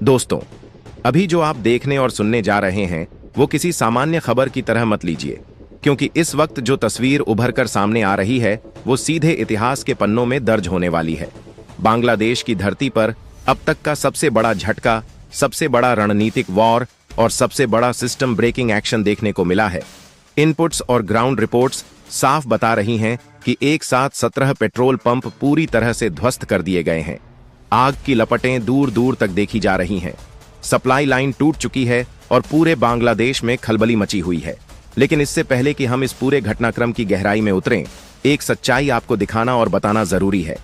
दोस्तों, अभी जो आप देखने और सुनने जा रहे हैं वो किसी सामान्य खबर की तरह मत लीजिए, क्योंकि इस वक्त जो तस्वीर उभर कर सामने आ रही है वो सीधे इतिहास के पन्नों में दर्ज होने वाली है। बांग्लादेश की धरती पर अब तक का सबसे बड़ा झटका, सबसे बड़ा रणनीतिक वॉर और सबसे बड़ा सिस्टम ब्रेकिंग एक्शन देखने को मिला है। इनपुट्स और ग्राउंड रिपोर्ट्स साफ बता रही हैं कि एक साथ 17 पेट्रोल पंप पूरी तरह से ध्वस्त कर दिए गए हैं। आग की लपटें दूर दूर तक देखी जा रही हैं। सप्लाई लाइन टूट चुकी है और पूरे बांग्लादेश में खलबली मची हुई है। लेकिन इससे पहले कि हम इस पूरे घटनाक्रम की गहराई में उतरें, एक सच्चाई आपको दिखाना और बताना जरूरी है।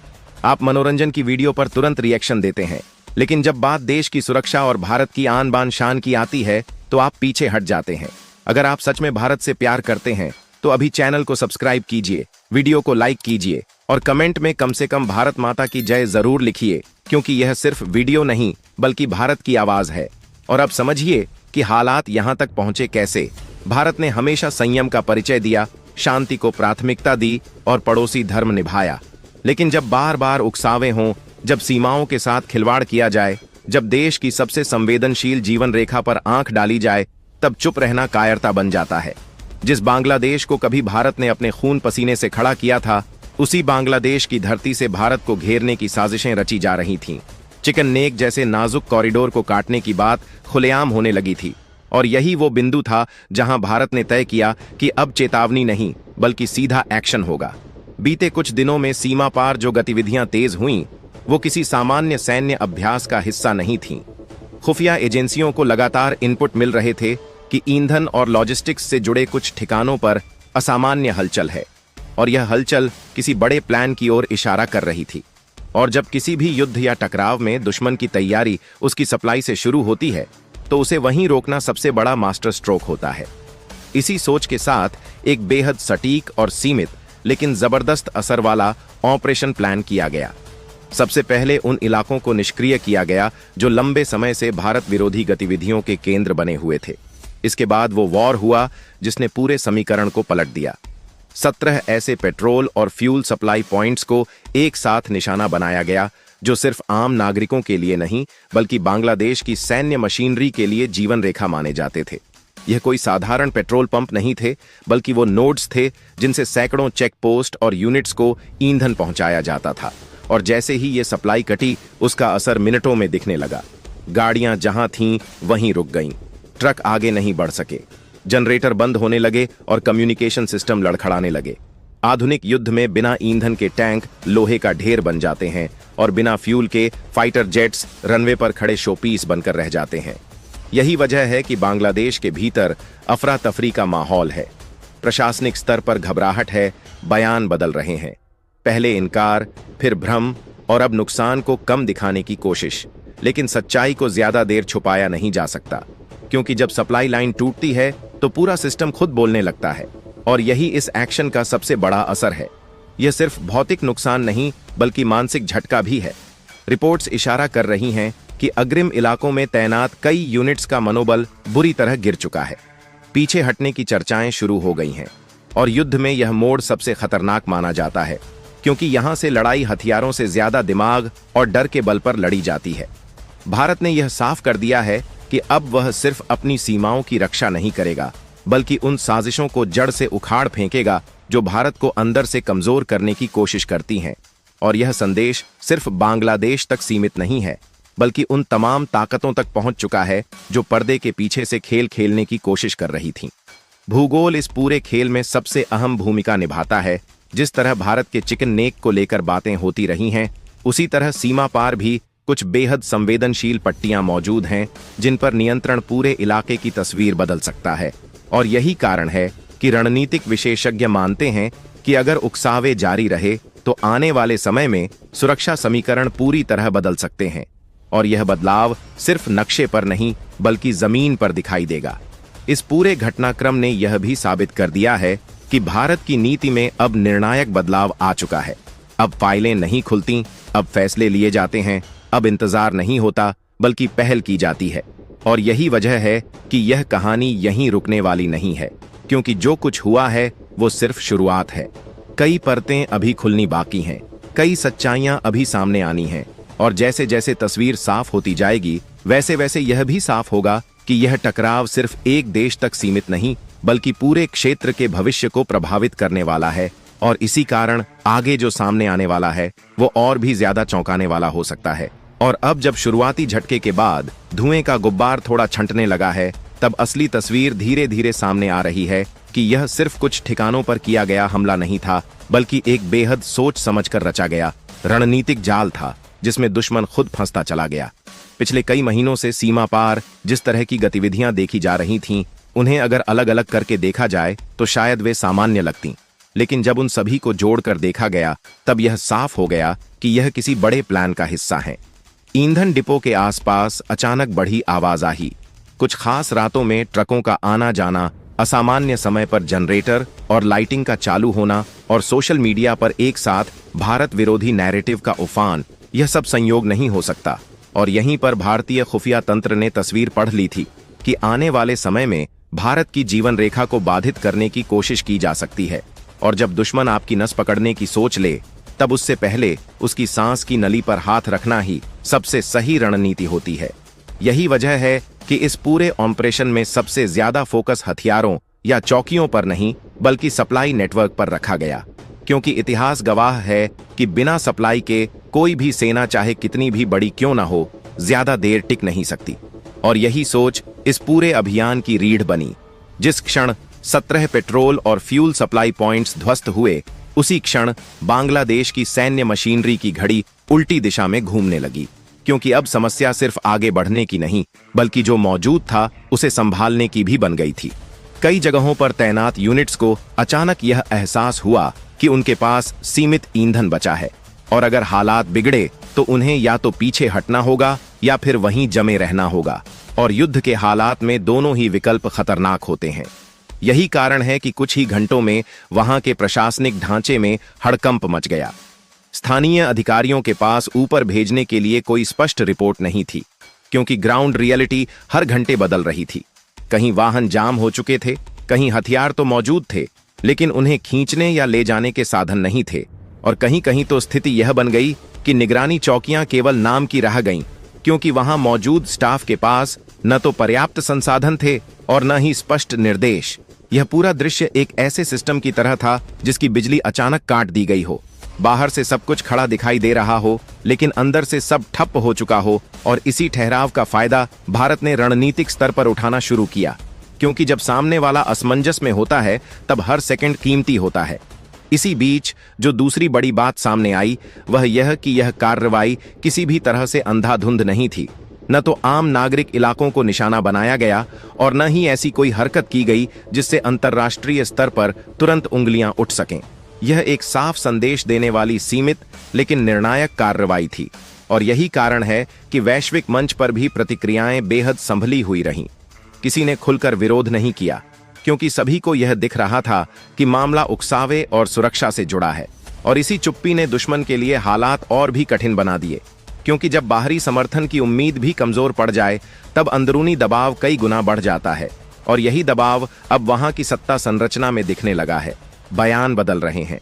आप मनोरंजन की वीडियो पर तुरंत रिएक्शन देते हैं, लेकिन जब बात देश की सुरक्षा और भारत की आन बान शान की आती है तो आप पीछे हट जाते हैं। अगर आप सच में भारत से प्यार करते हैं तो अभी चैनल को सब्सक्राइब कीजिए, वीडियो को लाइक कीजिए और कमेंट में कम से कम भारत माता की जय जरूर लिखिए, क्योंकि यह सिर्फ वीडियो नहीं बल्कि भारत की आवाज है। और अब समझिए कि हालात यहां तक पहुंचे कैसे। भारत ने हमेशा संयम का परिचय दिया, शांति को प्राथमिकता दी और पड़ोसी धर्म निभाया। लेकिन जब बार बार उकसावे हों, जब सीमाओं के साथ खिलवाड़ किया जाए, जब देश की सबसे संवेदनशील जीवन रेखा पर आंख डाली जाए, तब चुप रहना कायरता बन जाता है। जिस बांग्लादेश को कभी भारत ने अपने खून पसीने से खड़ा किया था, उसी बांग्लादेश की धरती से भारत को घेरने की साजिशें रची जा रही थीं। चिकन नेक जैसे नाजुक कॉरिडोर को काटने की बात खुलेआम होने लगी थी, और यही वो बिंदु था जहां भारत ने तय किया कि अब चेतावनी नहीं बल्कि सीधा एक्शन होगा। बीते कुछ दिनों में सीमा पार जो गतिविधियां तेज हुईं, वो किसी सामान्य सैन्य अभ्यास का हिस्सा नहीं थीं। खुफिया एजेंसियों को लगातार इनपुट मिल रहे थे कि ईंधन और लॉजिस्टिक्स से जुड़े कुछ ठिकानों पर असामान्य हलचल है, और यह हलचल किसी बड़े प्लान की ओर इशारा कर रही थी। और जब किसी भी युद्ध या टकराव में दुश्मन की तैयारी उसकी सप्लाई से शुरू होती है तो उसे वहीं रोकना सबसे बड़ा मास्टर स्ट्रोक होता है। इसी सोच के साथ एक बेहद सटीक और सीमित लेकिन जबरदस्त असर वाला ऑपरेशन प्लान किया गया। सबसे पहले उन इलाकों को निष्क्रिय किया गया जो लंबे समय से भारत विरोधी गतिविधियों के केंद्र बने हुए थे। इसके बाद वो वॉर हुआ जिसने पूरे समीकरण को पलट दिया। 17 ऐसे पेट्रोल और फ्यूल सप्लाई पॉइंट्स को एक साथ निशाना बनाया गया जो सिर्फ आम नागरिकों के लिए नहीं बल्कि बांग्लादेश की सैन्य मशीनरी के लिए जीवन रेखा माने जाते थे। यह कोई साधारण पेट्रोल पंप नहीं थे, बल्कि वो नोड्स थे जिनसे सैकड़ों चेक पोस्ट और यूनिट्स को ईंधन पहुंचाया जाता था। और जैसे ही ये सप्लाई कटी, उसका असर मिनटों में दिखने लगा। गाड़ियां जहां थीं वहीं रुक गईं, ट्रक आगे नहीं बढ़ सके, जनरेटर बंद होने लगे और कम्युनिकेशन सिस्टम लड़खड़ाने लगे। आधुनिक युद्ध में बिना ईंधन के टैंक लोहे का ढेर बन जाते हैं और बिना फ्यूल के फाइटर जेट्स रनवे पर खड़े शोपीस बनकर रह जाते हैं। यही वजह है कि बांग्लादेश के भीतर अफरा तफरी का माहौल है। प्रशासनिक स्तर पर घबराहट है, बयान बदल रहे हैं, पहले इनकार, फिर भ्रम और अब नुकसान को कम दिखाने की कोशिश। लेकिन सच्चाई को ज्यादा देर छुपाया नहीं जा सकता, क्योंकि जब सप्लाई लाइन टूटती है तो पूरा सिस्टम खुद बोलने लगता है। और यही इस एक्शन का सबसे बड़ा असर है। यह सिर्फ भौतिक नुकसान नहीं बल्कि मानसिक झटका भी है। रिपोर्ट्स इशारा कर रही हैं कि अग्रिम इलाकों में तैनात कई यूनिट्स का मनोबल बुरी तरह गिर चुका है। पीछे हटने की चर्चाएं शुरू हो गई हैं, और युद्ध में यह मोड़ सबसे खतरनाक माना जाता है, क्योंकि यहां से लड़ाई हथियारों से ज्यादा दिमाग और डर के बल पर लड़ी जाती है। भारत ने यह साफ कर दिया है कि अब वह सिर्फ अपनी सीमाओं की रक्षा नहीं करेगा, बल्कि उन साजिशों को जड़ से उखाड़ फेंकेगा जो भारत को अंदर से कमजोर करने की कोशिश करती हैं। और यह संदेश सिर्फ बांग्लादेश तक सीमित नहीं है, बल्कि उन तमाम ताकतों तक पहुंच चुका है जो पर्दे के पीछे से खेल खेलने की कोशिश कर रही थीं। भूगोल इस पूरे खेल में सबसे अहम भूमिका निभाता है। जिस तरह भारत के चिकन नेक को लेकर बातें होती रही हैं, उसी तरह सीमा पार भी कुछ बेहद संवेदनशील पट्टियां मौजूद हैं जिन पर नियंत्रण पूरे इलाके की तस्वीर बदल सकता है। और यही कारण है कि रणनीतिक विशेषज्ञ मानते हैं कि अगर उकसावे जारी रहे तो आने वाले समय में सुरक्षा समीकरण पूरी तरह बदल सकते हैं। और यह बदलाव सिर्फ नक्शे पर नहीं बल्कि जमीन पर दिखाई देगा। इस पूरे घटनाक्रम ने यह भी साबित कर दिया है कि भारत की नीति में अब निर्णायक बदलाव आ चुका है। अब फाइलें नहीं खुलती, अब फैसले लिए जाते हैं, अब इंतजार नहीं होता बल्कि पहल की जाती है। और यही वजह है कि यह कहानी यहीं रुकने वाली नहीं है, क्योंकि जो कुछ हुआ है वो सिर्फ शुरुआत है। कई परतें अभी खुलनी बाकी हैं, कई सच्चाइयां अभी सामने आनी हैं, और जैसे जैसे तस्वीर साफ होती जाएगी वैसे वैसे यह भी साफ होगा कि यह टकराव सिर्फ एक देश तक सीमित नहीं बल्कि पूरे क्षेत्र के भविष्य को प्रभावित करने वाला है, और इसी कारण आगे जो सामने आने वाला है वो और भी ज्यादा चौंकाने वाला हो सकता है। और अब जब शुरुआती झटके के बाद धुएं का गुब्बार थोड़ा छंटने लगा है, तब असली तस्वीर धीरे धीरे सामने आ रही है कि यह सिर्फ कुछ ठिकानों पर किया गया हमला नहीं था, बल्कि एक बेहद सोच समझकर रचा गया रणनीतिक जाल था जिसमें दुश्मन खुद फंसता चला गया। पिछले कई महीनों से सीमा पार जिस तरह की गतिविधियां देखी जा रही थीं, उन्हें अगर अलग अलग करके देखा जाए तो शायद वे सामान्य लगतीं, लेकिन जब उन सभी को जोड़कर देखा गया तब यह साफ हो गया कि यह किसी बड़े प्लान का हिस्सा है। ईंधन डिपो के आसपास अचानक बढ़ी आवाजाही, कुछ खास रातों में ट्रकों का आना जाना, असामान्य समय पर जनरेटर और लाइटिंग का चालू होना और सोशल मीडिया पर एक साथ भारत विरोधी नैरेटिव का उफान, यह सब संयोग नहीं हो सकता। और यहीं पर भारतीय खुफिया तंत्र ने तस्वीर पढ़ ली थी कि आने वाले समय में भारत की जीवन रेखा को बाधित करने की कोशिश की जा सकती है, और जब दुश्मन आपकी नस पकड़ने की सोच ले तब उससे पहले उसकी सांस की नली पर हाथ रखना ही सबसे सही रणनीति होती है। यही वजह है कि इस पूरे ऑपरेशन में सबसे ज्यादा फोकस हथियारों या चौकियों पर नहीं बल्कि सप्लाई नेटवर्क पर रखा गया, क्योंकि इतिहास गवाह है कि बिना सप्लाई के कोई भी सेना चाहे कितनी भी बड़ी क्यों ना हो, ज्यादा देर टिक नहीं सकती। और यही सोच इस पूरे अभियान की रीढ़ बनी। जिस क्षण 17 पेट्रोल और फ्यूल सप्लाई पॉइंट्स ध्वस्त हुए, उसी क्षण बांग्लादेश की सैन्य मशीनरी की घड़ी उल्टी दिशा में घूमने लगी, क्योंकि अब समस्या सिर्फ आगे बढ़ने की नहीं बल्कि जो मौजूद था उसे संभालने की भी बन गई थी। कई जगहों पर तैनात यूनिट्स को अचानक यह एहसास हुआ कि उनके पास सीमित ईंधन बचा है, और अगर हालात बिगड़े तो उन्हें या तो पीछे हटना होगा या फिर वहीं जमे रहना होगा, और युद्ध के हालात में दोनों ही विकल्प खतरनाक होते हैं। यही कारण है कि कुछ ही घंटों में वहां के प्रशासनिक ढांचे में हड़कंप मच गया। स्थानीय अधिकारियों के पास ऊपर भेजने के लिए कोई स्पष्ट रिपोर्ट नहीं थी, क्योंकि ग्राउंड रियलिटी हर घंटे बदल रही थी। कहीं वाहन जाम हो चुके थे, कहीं हथियार तो मौजूद थे लेकिन उन्हें खींचने या ले जाने के साधन नहीं थे, और कहीं कहीं तो स्थिति यह बन गई कि निगरानी चौकियां केवल नाम की रह गईं, क्योंकि वहां मौजूद स्टाफ के पास न तो पर्याप्त संसाधन थे और न ही स्पष्ट निर्देश। यह पूरा दृश्य एक ऐसे सिस्टम की तरह था जिसकी बिजली अचानक काट दी गई हो। बाहर से सब कुछ खड़ा दिखाई दे रहा हो लेकिन अंदर से सब ठप हो चुका हो, और इसी ठहराव का फायदा भारत ने रणनीतिक स्तर पर उठाना शुरू किया, क्योंकि जब सामने वाला असमंजस में होता है तब हर सेकंड कीमती होता है। इसी बीच जो दूसरी बड़ी बात सामने आई वह यह कि यह कार्रवाई किसी भी तरह से अंधाधुंध नहीं थी। न तो आम नागरिक इलाकों को निशाना बनाया गया और न ही ऐसी कोई हरकत की गई जिससे अंतर्राष्ट्रीय स्तर पर तुरंत उंगलियां उठ सकें। यह एक साफ संदेश देने वाली सीमित लेकिन निर्णायक कार्रवाई थी, और यही कारण है कि वैश्विक मंच पर भी प्रतिक्रियाएं बेहद संभली हुई रहीं। किसी ने खुलकर विरोध नहीं किया, क्योंकि सभी को यह दिख रहा था कि मामला उकसावे और सुरक्षा से जुड़ा है, और इसी चुप्पी ने दुश्मन के लिए हालात और भी कठिन बना दिए, क्योंकि जब बाहरी समर्थन की उम्मीद भी कमजोर पड़ जाए तब अंदरूनी दबाव कई गुना बढ़ जाता है, और यही दबाव अब वहां की सत्ता संरचना में दिखने लगा है। बयान बदल रहे हैं।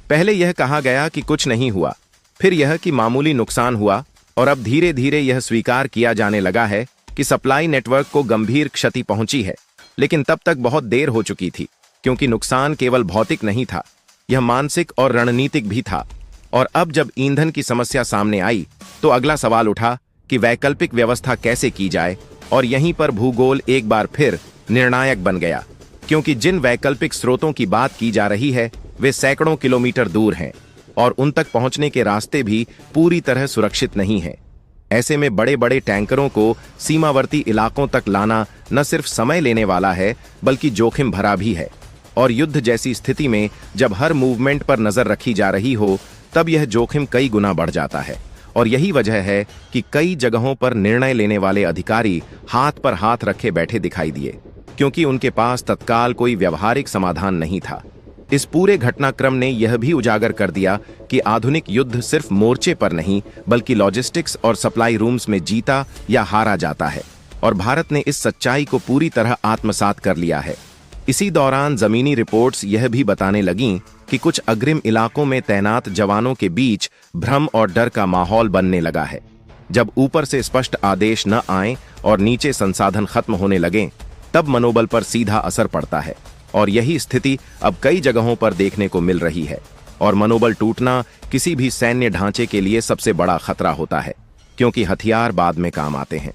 पहले यह कहा गया कि कुछ नहीं हुआ, फिर यह कि मामूली नुकसान हुआ, और अब धीरे धीरे यह स्वीकार किया जाने लगा है कि सप्लाई नेटवर्क को गंभीर क्षति पहुंची है। लेकिन तब तक बहुत देर हो चुकी थी, क्योंकि नुकसान केवल भौतिक नहीं था, यह मानसिक और रणनीतिक भी था। और अब जब ईंधन की समस्या सामने आई तो अगला सवाल उठा कि वैकल्पिक व्यवस्था कैसे की जाए, और यहीं पर भूगोल एक बार फिर निर्णायक बन गया, क्योंकि जिन वैकल्पिक स्रोतों की बात की जा रही है वे सैकड़ों किलोमीटर दूर हैं, और उन तक पहुंचने के रास्ते भी पूरी तरह सुरक्षित नहीं हैं। ऐसे में बड़े बड़े टैंकरों को सीमावर्ती इलाकों तक लाना न सिर्फ समय लेने वाला है बल्कि जोखिम भरा भी है, और युद्ध जैसी स्थिति में जब हर मूवमेंट पर नजर रखी जा रही हो तब यह जोखिम कई गुना बढ़ जाता है। और यही वजह है कि कई जगहों पर निर्णय लेने वाले अधिकारी हाथ पर हाथ रखे बैठे दिखाई दिए, क्योंकि उनके पास तत्काल कोई व्यवहारिक समाधान नहीं था। इस पूरे घटनाक्रम ने यह भी उजागर कर दिया कि आधुनिक युद्ध सिर्फ मोर्चे पर नहीं बल्कि लॉजिस्टिक्स और सप्लाई रूम्स में जीता या हारा जाता है, और भारत ने इस सच्चाई को पूरी तरह आत्मसात कर लिया है। इसी दौरान जमीनी रिपोर्ट्स यह भी बताने लगीं कि कुछ अग्रिम इलाकों में तैनात जवानों के बीच भ्रम और डर का माहौल बनने लगा है। जब ऊपर से स्पष्ट आदेश न आए और नीचे संसाधन खत्म होने लगें, तब मनोबल पर सीधा असर पड़ता है। और यही स्थिति अब कई जगहों पर देखने को मिल रही है। और मनोबल टूटना किसी भी सैन्य ढांचे के लिए सबसे बड़ा खतरा होता है, क्योंकि हथियार बाद में काम आते हैं।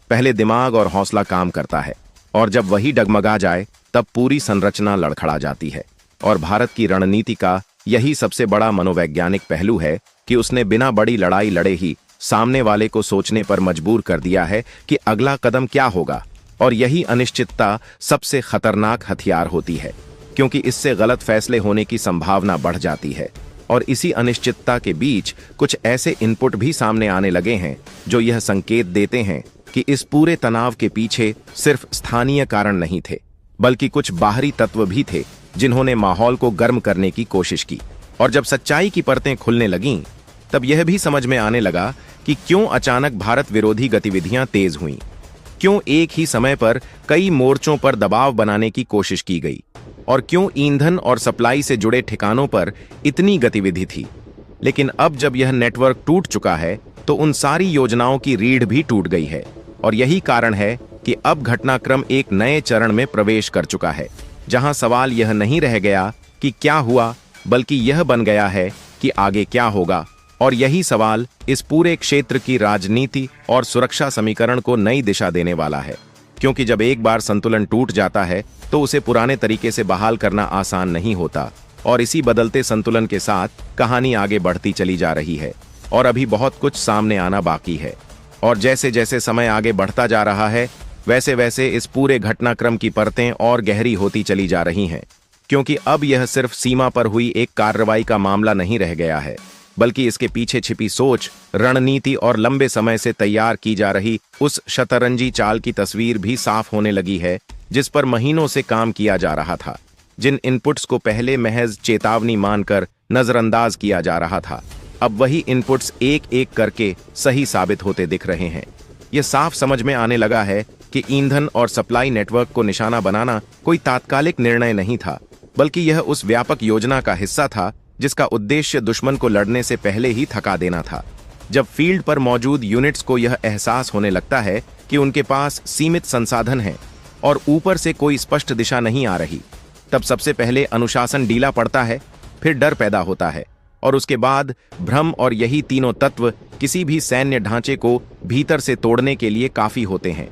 पहले दिमाग और हौसला काम करता है, और जब वही डगमगा जाए तब पूरी संरचना लड़खड़ा जाती है। और भारत की रणनीति का यही सबसे बड़ा मनोवैज्ञानिक पहलू है कि उसने बिना बड़ी लड़ाई लड़े ही सामने वाले को सोचने पर मजबूर कर दिया है कि अगला कदम क्या होगा। और यही अनिश्चितता सबसे खतरनाक हथियार होती है, क्योंकि इससे गलत फैसले होने की संभावना बढ़ जाती है। और इसी अनिश्चितता के बीच कुछ ऐसे इनपुट भी सामने आने लगे हैं जो यह संकेत देते हैं कि इस पूरे तनाव के पीछे सिर्फ स्थानीय कारण नहीं थे, बल्कि कुछ बाहरी तत्व भी थे जिन्होंने माहौल को गर्म करने की कोशिश की। और जब सच्चाई की परतें खुलने लगीं, तब यह भी समझ में आने लगा कि क्यों अचानक भारत विरोधी गतिविधियां तेज हुईं, क्यों एक ही समय पर कई मोर्चों पर दबाव बनाने की कोशिश की गई, और क्यों ईंधन और सप्लाई से जुड़े ठिकानों पर इतनी गतिविधि थी। लेकिन अब जब यह नेटवर्क टूट चुका है, तो उन सारी योजनाओं की रीढ़ भी टूट गई है। और यही कारण है कि अब घटनाक्रम एक नए चरण में प्रवेश कर चुका है, जहां सवाल यह नहीं रह गया कि क्या हुआ, बल्कि यह बन गया है कि आगे क्या होगा। और यही सवाल इस पूरे क्षेत्र की राजनीति और सुरक्षा समीकरण को नई दिशा देने वाला है, क्योंकि जब एक बार संतुलन टूट जाता है तो उसे पुराने तरीके से बहाल करना आसान नहीं होता। और इसी बदलते संतुलन के साथ कहानी आगे बढ़ती चली जा रही है, और अभी बहुत कुछ सामने आना बाकी है। और जैसे जैसे समय आगे बढ़ता जा रहा है, वैसे वैसे इस पूरे घटनाक्रम की परतें और गहरी होती चली जा रही हैं, क्योंकि अब यह सिर्फ सीमा पर हुई एक कार्रवाई का मामला नहीं रह गया है, बल्कि इसके पीछे छिपी सोच, रणनीति और लंबे समय से तैयार की जा रही उस शतरंजी चाल की तस्वीर भी साफ होने लगी है, जिस पर महीनों से काम किया जा रहा था। जिन इनपुट्स को पहले महज चेतावनी मानकर नजरअंदाज किया जा रहा था, अब वही इनपुट्स एक एक करके सही साबित होते दिख रहे हैं। यह साफ समझ में आने लगा है कि ईंधन और सप्लाई नेटवर्क को निशाना बनाना कोई तात्कालिक निर्णय नहीं था, बल्कि यह उस व्यापक योजना का हिस्सा था जिसका उद्देश्य दुश्मन को लड़ने से पहले ही थका देना था। जब फील्ड पर मौजूद यूनिट्स को यह एहसास होने लगता है कि उनके पास सीमित संसाधन हैं और ऊपर से कोई स्पष्ट दिशा नहीं आ रही, तब सबसे पहले अनुशासन ढीला पड़ता है, फिर डर पैदा होता है, और उसके बाद भ्रम। और यही तीनों तत्व किसी भी सैन्य ढांचे को भीतर से तोड़ने के लिए काफी होते हैं।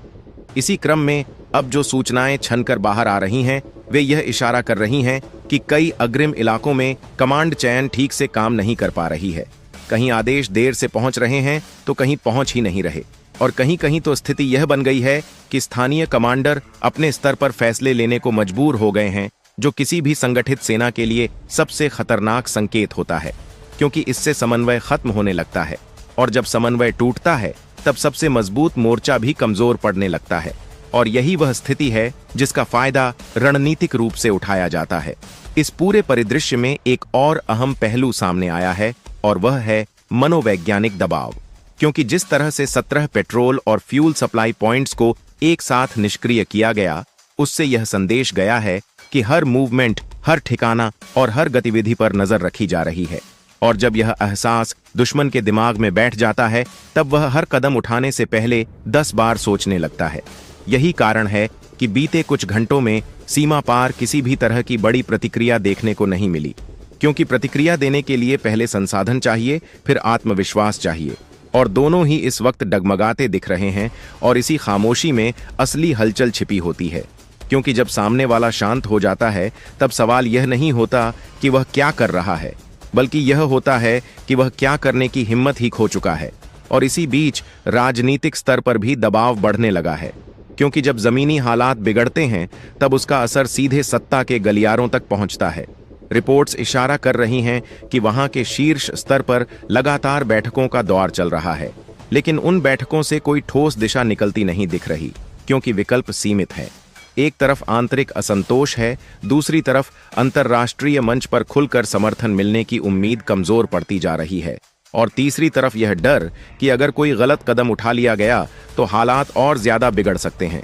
इसी क्रम में अब जो सूचनाएं छनकर बाहर आ रही हैं, वे यह इशारा कर रही हैं कि कई अग्रिम इलाकों में कमांड चयन ठीक से काम नहीं कर पा रही है। कहीं आदेश देर से पहुंच रहे हैं तो कहीं पहुंच ही नहीं रहे, और कहीं कहीं तो स्थिति यह बन गई है कि स्थानीय कमांडर अपने स्तर पर फैसले लेने को मजबूर हो गए हैं, जो किसी भी संगठित सेना के लिए सबसे खतरनाक संकेत होता है, क्योंकि इससे समन्वय खत्म होने लगता है। और जब समन्वय टूटता है, तब सबसे मजबूत मोर्चा भी कमजोर पड़ने लगता है। और यही वह स्थिति है जिसका फायदा रणनीतिक रूप से उठाया जाता है। इस पूरे परिदृश्य में एक और अहम पहलू सामने आया है, और वह है मनोवैज्ञानिक दबाव। क्योंकि जिस तरह से 17 पेट्रोल और फ्यूल सप्लाई पॉइंट्स को एक साथ निष्क्रिय किया गया, उससे यह संदेश गया है कि हर मूवमेंट, हर ठिकाना और हर गतिविधि पर नजर रखी जा रही है। और जब यह एहसास दुश्मन के दिमाग में बैठ जाता है, तब वह हर कदम उठाने से पहले 10 बार सोचने लगता है। यही कारण है कि बीते कुछ घंटों में सीमा पार किसी भी तरह की बड़ी प्रतिक्रिया देखने को नहीं मिली, क्योंकि प्रतिक्रिया देने के लिए पहले संसाधन चाहिए, फिर आत्मविश्वास चाहिए, और दोनों ही इस वक्त डगमगाते दिख रहे हैं। और इसी खामोशी में असली हलचल छिपी होती है, क्योंकि जब सामने वाला शांत हो जाता है, तब सवाल यह नहीं होता कि वह क्या कर रहा है, बल्कि यह होता है कि वह क्या करने की हिम्मत ही खो चुका है। और इसी बीच राजनीतिक स्तर पर भी दबाव बढ़ने लगा है, क्योंकि जब जमीनी हालात बिगड़ते हैं, तब उसका असर सीधे सत्ता के गलियारों तक पहुंचता है। रिपोर्ट्स इशारा कर रही हैं कि वहां के शीर्ष स्तर पर लगातार बैठकों का दौर चल रहा है, लेकिन उन बैठकों से कोई ठोस दिशा निकलती नहीं दिख रही, क्योंकि विकल्प सीमित है। एक तरफ आंतरिक असंतोष है, दूसरी तरफ अंतर्राष्ट्रीय मंच पर खुलकर समर्थन मिलने की उम्मीद कमजोर पड़ती जा रही है, और तीसरी तरफ यह डर कि अगर कोई गलत कदम उठा लिया गया तो हालात और ज्यादा बिगड़ सकते हैं।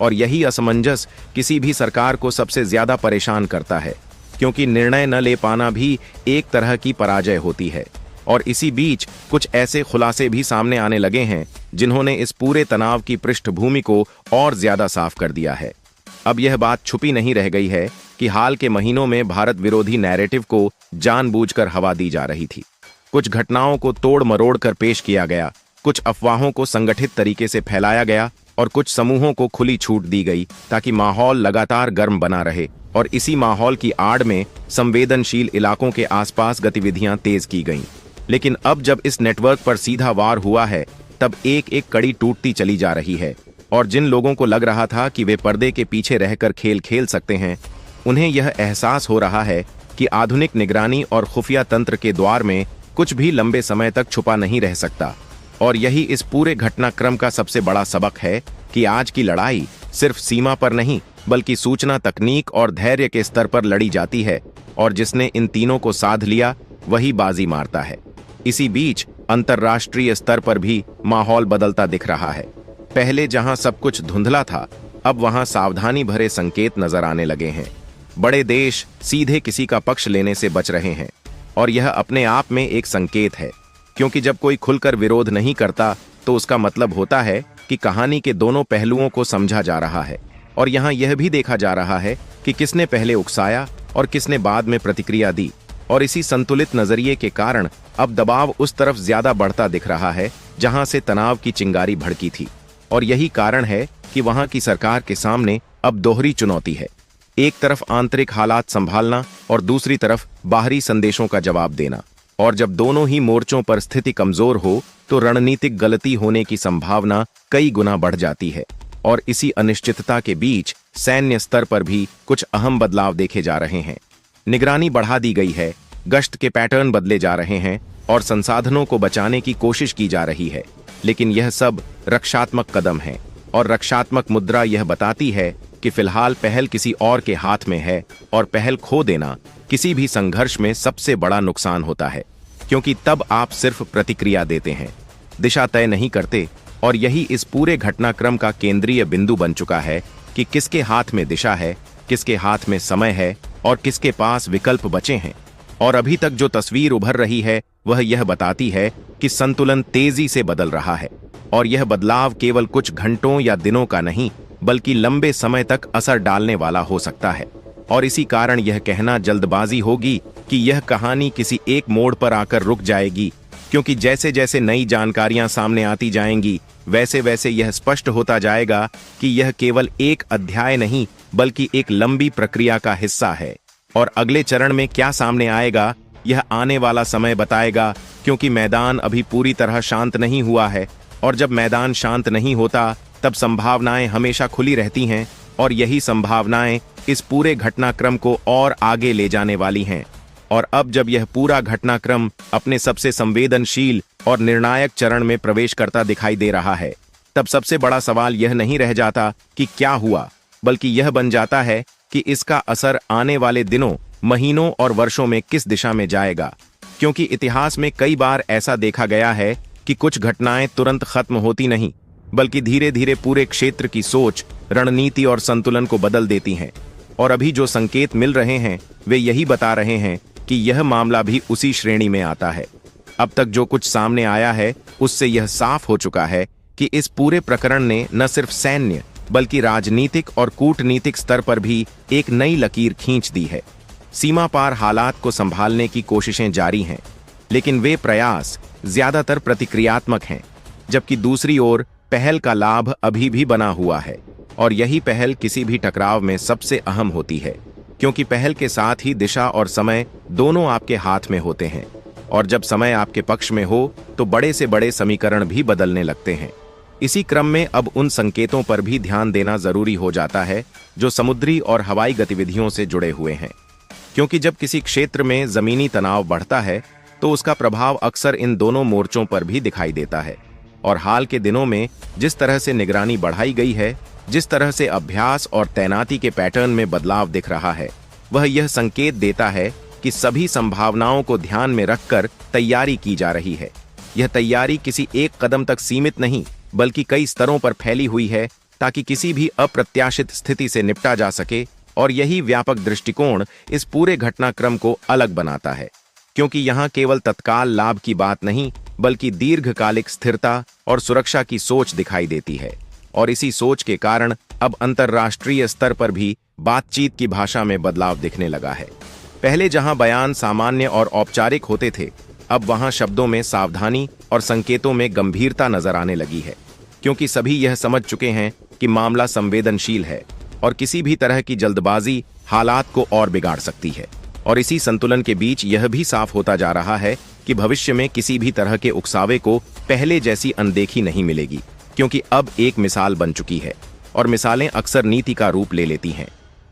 और यही असमंजस किसी भी सरकार को सबसे ज्यादा परेशान करता है, क्योंकि निर्णय न ले पाना भी एक तरह की पराजय होती है। और इसी बीच कुछ ऐसे खुलासे भी सामने आने लगे हैं जिन्होंने इस पूरे तनाव की पृष्ठभूमि को और ज्यादा साफ कर दिया है। अब यह बात छुपी नहीं रह गई है कि हाल के महीनों में भारत विरोधी नैरेटिव को जानबूझकर हवा दी जा रही थी। कुछ घटनाओं को तोड़ मरोड़ कर पेश किया गया, कुछ अफवाहों को संगठित तरीके से फैलाया गया और कुछ समूहों को खुली छूट दी गई ताकि माहौल लगातार गर्म बना रहे। और इसी माहौल की आड़ में संवेदनशील इलाकों के आसपास गतिविधियां तेज की गईं। लेकिन अब जब इस नेटवर्क पर सीधा वार हुआ है, तब एक एक कड़ी टूटती चली जा रही है और जिन लोगों को लग रहा था कि वे पर्दे के पीछे रहकर खेल खेल सकते हैं, उन्हें यह एहसास हो रहा है कि आधुनिक निगरानी और खुफिया तंत्र के द्वार में कुछ भी लंबे समय तक छुपा नहीं रह सकता। और यही इस पूरे घटनाक्रम का सबसे बड़ा सबक है कि आज की लड़ाई सिर्फ सीमा पर नहीं बल्कि सूचना तकनीक और धैर्य के स्तर पर लड़ी जाती है, और जिसने इन तीनों को साध लिया वही बाजी मारता है। इसी बीच अंतर्राष्ट्रीय स्तर पर भी माहौल बदलता दिख रहा है। पहले जहां सब कुछ धुंधला था, अब वहां सावधानी भरे संकेत नजर आने लगे हैं। बड़े देश सीधे किसी का पक्ष लेने से बच रहे हैं और यह अपने आप में एक संकेत है, क्योंकि जब कोई खुलकर विरोध नहीं करता तो उसका मतलब होता है कि कहानी के दोनों पहलुओं को समझा जा रहा है। और यहाँ यह भी देखा जा रहा है कि किसने पहले उकसाया और किसने बाद में प्रतिक्रिया दी। और इसी संतुलित नजरिए के कारण अब दबाव उस तरफ ज्यादा बढ़ता दिख रहा है जहां से तनाव की चिंगारी भड़की थी। और यही कारण है कि वहां की सरकार के सामने अब दोहरी चुनौती है, एक तरफ आंतरिक हालात संभालना और दूसरी तरफ बाहरी संदेशों का जवाब देना। और जब दोनों ही मोर्चों पर स्थिति कमजोर हो तो रणनीतिक गलती होने की संभावना कई गुना बढ़ जाती है। और इसी अनिश्चितता के बीच सैन्य स्तर पर भी कुछ अहम बदलाव देखे जा रहे हैं। निगरानी बढ़ा दी गई है, गश्त के पैटर्न बदले जा रहे हैं और संसाधनों को बचाने की कोशिश की जा रही है। लेकिन यह सब रक्षात्मक कदम है और रक्षात्मक मुद्रा यह बताती है कि फिलहाल पहल किसी और के हाथ में है और पहल खो देना किसी भी संघर्ष में सबसे बड़ा नुकसान होता है, क्योंकि तब आप सिर्फ प्रतिक्रिया देते हैं, दिशा तय नहीं करते। और यही इस पूरे घटनाक्रम का केंद्रीय बिंदु बन चुका है कि किसके हाथ में दिशा है, किसके हाथ में समय है और किसके पास विकल्प बचे हैं। और अभी तक जो तस्वीर उभर रही है वह यह बताती है कि संतुलन तेजी से बदल रहा है और यह बदलाव केवल कुछ घंटों या दिनों का नहीं बल्कि लंबे समय तक असर डालने वाला हो सकता है। और इसी कारण यह कहना जल्दबाजी होगी कि यह कहानी किसी एक मोड़ पर आकर रुक जाएगी, क्योंकि जैसे जैसे नई जानकारियां सामने आती जाएंगी वैसे वैसे यह स्पष्ट होता जाएगा कि यह केवल एक अध्याय नहीं बल्कि एक लंबी प्रक्रिया का हिस्सा है। और अगले चरण में क्या सामने आएगा यह आने वाला समय बताएगा, क्योंकि मैदान अभी पूरी तरह शांत नहीं हुआ है। और जब मैदान शांत नहीं होता तब संभावनाएं हमेशा खुली रहती हैं और यही संभावनाएं इस पूरे घटनाक्रम को और आगे ले जाने वाली हैं। और अब जब यह पूरा घटनाक्रम अपने सबसे संवेदनशील और निर्णायक चरण में प्रवेश करता दिखाई दे रहा है, तब सबसे बड़ा सवाल यह नहीं रह जाता कि क्या हुआ, बल्कि यह बन जाता है कि इसका असर आने वाले दिनों, महीनों और वर्षों में किस दिशा में जाएगा। क्योंकि इतिहास में कई बार ऐसा देखा गया है कि कुछ घटनाएं तुरंत खत्म होती नहीं बल्कि धीरे धीरे पूरे क्षेत्र की सोच, रणनीति और संतुलन को बदल देती हैं। और अभी जो संकेत मिल रहे हैं वे यही बता रहे हैं कि यह मामला भी उसी श्रेणी में आता है। अब तक जो कुछ सामने आया है उससे यह साफ हो चुका है कि इस पूरे प्रकरण ने न सिर्फ सैन्य बल्कि राजनीतिक और कूटनीतिक स्तर पर भी एक नई लकीर खींच दी है। सीमा पार हालात को संभालने की कोशिशें जारी हैं, लेकिन वे प्रयास ज्यादातर प्रतिक्रियात्मक हैं, जबकि दूसरी ओर पहल का लाभ अभी भी बना हुआ है। और यही पहल किसी भी टकराव में सबसे अहम होती है, क्योंकि पहल के साथ ही दिशा और समय दोनों आपके हाथ में होते हैं। और जब समय आपके पक्ष में हो तो बड़े से बड़े समीकरण भी बदलने लगते हैं। इसी क्रम में अब उन संकेतों पर भी ध्यान देना जरूरी हो जाता है जो समुद्री और हवाई गतिविधियों से जुड़े हुए हैं, क्योंकि जब किसी क्षेत्र में जमीनी तनाव बढ़ता है तो उसका प्रभाव अक्सर इन दोनों मोर्चों पर भी दिखाई देता है। और हाल के दिनों में जिस तरह से निगरानी बढ़ाई गई है, जिस तरह से अभ्यास और तैनाती के पैटर्न में बदलाव दिख रहा है, वह यह संकेत देता है कि सभी संभावनाओं को ध्यान में रखकर तैयारी की जा रही है। यह तैयारी किसी एक कदम तक सीमित नहीं बल्कि कई स्तरों पर फैली हुई है, ताकि किसी भी अप्रत्याशित स्थिति से निपटा जा सके और यही व्यापक दृष्टिकोण इस पूरे घटनाक्रम को अलग बनाता है, क्योंकि यहाँ केवल तत्काल लाभ की बात नहीं बल्कि दीर्घकालिक स्थिरता और सुरक्षा की सोच दिखाई देती है। और इसी सोच के कारण अब अंतर्राष्ट्रीय स्तर पर भी बातचीत की भाषा में बदलाव दिखने लगा है। पहले जहां बयान सामान्य और औपचारिक होते थे, अब वहां शब्दों में सावधानी और संकेतों में गंभीरता नजर आने लगी है, क्योंकि सभी यह समझ चुके हैं कि मामला संवेदनशील है और किसी भी तरह की जल्दबाजी हालात को और बिगाड़ सकती है। और इसी संतुलन के बीच यह भी साफ होता जा रहा है कि भविष्य में किसी भी तरह के उकसावे को पहले जैसी अनदेखी नहीं मिलेगी, क्योंकि अब एक मिसाल बन चुकी है और मिसालें अक्सर नीति का रूप ले लेती हैं।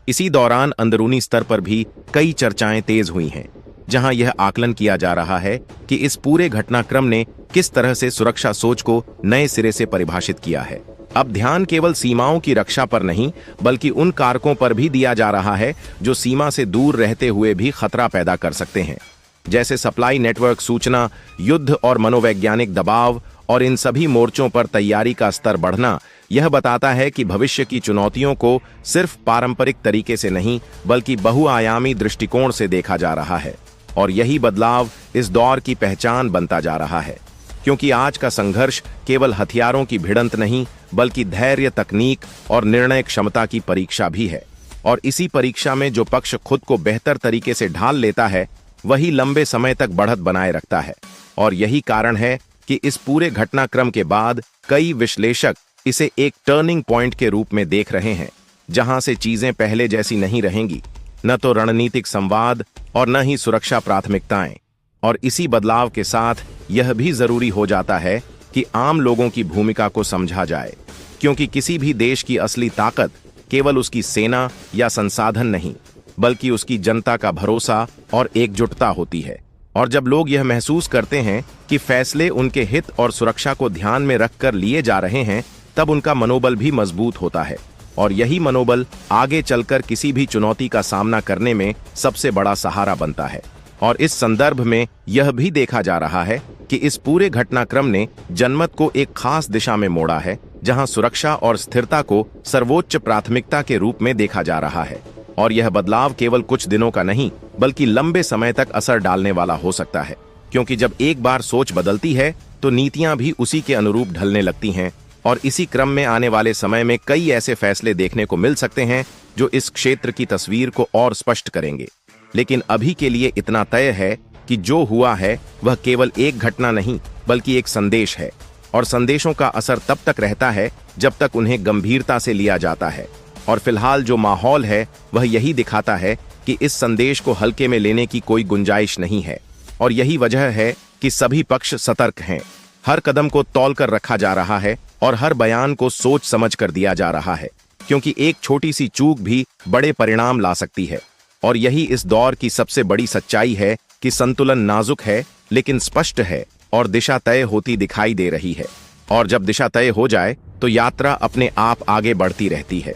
इसी दौरान अंदरूनी स्तर पर भी कई चर्चाएं तेज हुई हैं, जहां यह आकलन किया जा रहा है कि इस पूरे घटनाक्रम ने किस तरह से सुरक्षा सोच को नए सिरे से परिभाषित किया है। अब ध्यान केवल सीमाओं की रक्षा पर नहीं बल्कि उन कारकों पर भी दिया जा रहा है जो सीमा से दूर रहते हुए भी खतरा पैदा कर सकते हैं, जैसे सप्लाई नेटवर्क, सूचना, युद्ध और मनोवैज्ञानिक दबाव। और इन सभी मोर्चों पर तैयारी का स्तर बढ़ना यह बताता है कि भविष्य की चुनौतियों को सिर्फ पारंपरिक तरीके से नहीं बल्कि बहुआयामी दृष्टिकोण से देखा जा रहा है। और यही बदलाव इस दौर की पहचान बनता जा रहा है, क्योंकि आज का संघर्ष केवल हथियारों की भिड़ंत नहीं बल्कि धैर्य, तकनीक और निर्णय क्षमता की परीक्षा भी है। और इसी परीक्षा में जो पक्ष खुद को बेहतर तरीके से ढाल लेता है वही लंबे समय तक बढ़त बनाए रखता है। और यही कारण है कि इस पूरे घटनाक्रम के बाद कई विश्लेषक इसे एक टर्निंग पॉइंट के रूप में देख रहे हैं, जहां से चीजें पहले जैसी नहीं रहेंगी, न तो रणनीतिक संवाद और न ही सुरक्षा प्राथमिकताएं। और इसी बदलाव के साथ यह भी जरूरी हो जाता है कि आम लोगों की भूमिका को समझा जाए, क्योंकि किसी भी देश की असली ताकत केवल उसकी सेना या संसाधन नहीं बल्कि उसकी जनता का भरोसा और एकजुटता होती है। और जब लोग यह महसूस करते हैं कि फैसले उनके हित और सुरक्षा को ध्यान में रखकर लिए जा रहे हैं, तब उनका मनोबल भी मजबूत होता है। और यही मनोबल आगे चलकर किसी भी चुनौती का सामना करने में सबसे बड़ा सहारा बनता है। और इस संदर्भ में यह भी देखा जा रहा है कि इस पूरे घटनाक्रम ने जनमत को एक खास दिशा में मोड़ा है, जहां सुरक्षा और स्थिरता को सर्वोच्च प्राथमिकता के रूप में देखा जा रहा है। और यह बदलाव केवल कुछ दिनों का नहीं बल्कि लंबे समय तक असर डालने वाला हो सकता है, क्योंकि जब एक बार सोच बदलती है तो नीतियां भी उसी के अनुरूप ढलने लगती हैं। और इसी क्रम में आने वाले समय में कई ऐसे फैसले देखने को मिल सकते हैं जो इस क्षेत्र की तस्वीर को और स्पष्ट करेंगे। लेकिन अभी के लिए इतना तय है कि जो हुआ है वह केवल एक घटना नहीं बल्कि एक संदेश है, और संदेशों का असर तब तक रहता है जब तक उन्हें गंभीरता से लिया जाता है। और फिलहाल जो माहौल है वह यही दिखाता है कि इस संदेश को हल्के में लेने की कोई गुंजाइश नहीं है। और यही वजह है कि सभी पक्ष सतर्क हैं, हर कदम को तौल कर रखा जा रहा है और हर बयान को सोच समझ कर दिया जा रहा है, क्योंकि एक छोटी सी चूक भी बड़े परिणाम ला सकती है। और यही इस दौर की सबसे बड़ी सच्चाई है कि संतुलन नाजुक है लेकिन स्पष्ट है और दिशा तय होती दिखाई दे रही है। और जब दिशा तय हो जाए तो यात्रा अपने आप आगे बढ़ती रहती है।